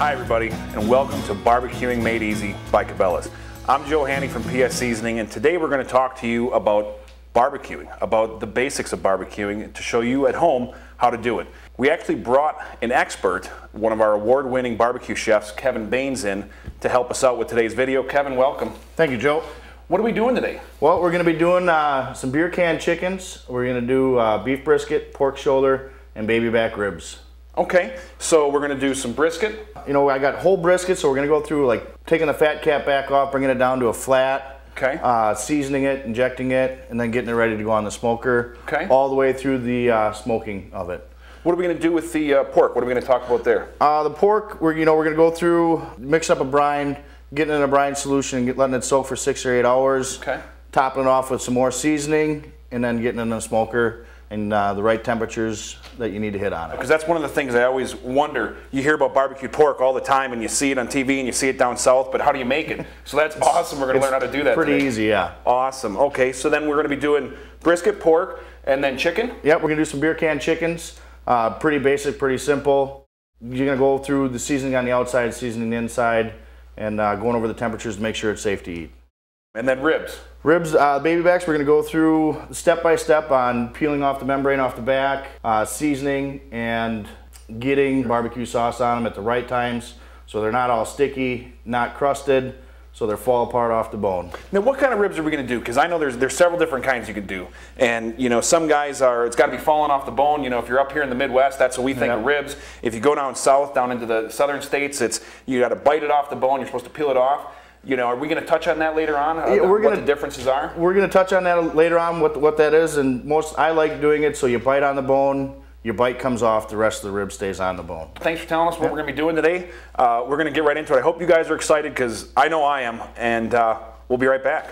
Hi everybody, and welcome to Barbecuing Made Easy by Cabela's. I'm Joe Haney from PS Seasoning, and today we're going to talk to you about barbecuing, about the basics of barbecuing, to show you at home how to do it. We actually brought an expert, one of our award-winning barbecue chefs, Kevin Baines, in to help us out with today's video. Kevin, welcome. Thank you, Joe. What are we doing today? Well, we're going to be doing some beer can chickens. We're going to do beef brisket, pork shoulder, and baby back ribs. Okay, so we're going to do some brisket. You know, I got whole brisket, so we're going to go through like taking the fat cap back off, bringing it down to a flat, okay, seasoning it, injecting it, and then getting it ready to go on the smoker, okay, all the way through the smoking of it. What are we going to do with the pork? What are we going to talk about there? The pork, we're going to go through, mix up a brine, getting in a brine solution, and letting it soak for 6 or 8 hours. Okay. Topping it off with some more seasoning, and then getting it in the smoker and the right temperatures that you need to hit on it. Because that's one of the things I always wonder. You hear about barbecued pork all the time, and you see it on TV, and you see it down south, but how do you make it? So that's awesome. We're going to learn how to do that pretty today. Easy, yeah. Awesome. Okay, so then we're going to be doing brisket, pork, and then chicken? Yep, we're going to do some beer can chickens. Pretty basic, pretty simple. You're going to go through the seasoning on the outside, seasoning the inside, and going over the temperatures to make sure it's safe to eat. And then ribs. Ribs, baby backs, we're going to go through step by step on peeling off the membrane off the back, seasoning, and getting barbecue sauce on them at the right times so they're not all sticky, not crusted, so they fall apart off the bone. Now, what kind of ribs are we going to do? Because I know there's several different kinds you can do. And, you know, some guys it's got to be falling off the bone. You know, if you're up here in the Midwest, that's what we think of ribs. If you go down south, down into the southern states, you got to bite it off the bone. You're supposed to peel it off. You know, are we going to touch on that later on? What the differences are? We're going to touch on that later on, what that is. And I like doing it so you bite on the bone, your bite comes off, the rest of the rib stays on the bone. Thanks for telling us what we're going to be doing today. We're going to get right into it. I hope you guys are excited because I know I am, and we'll be right back.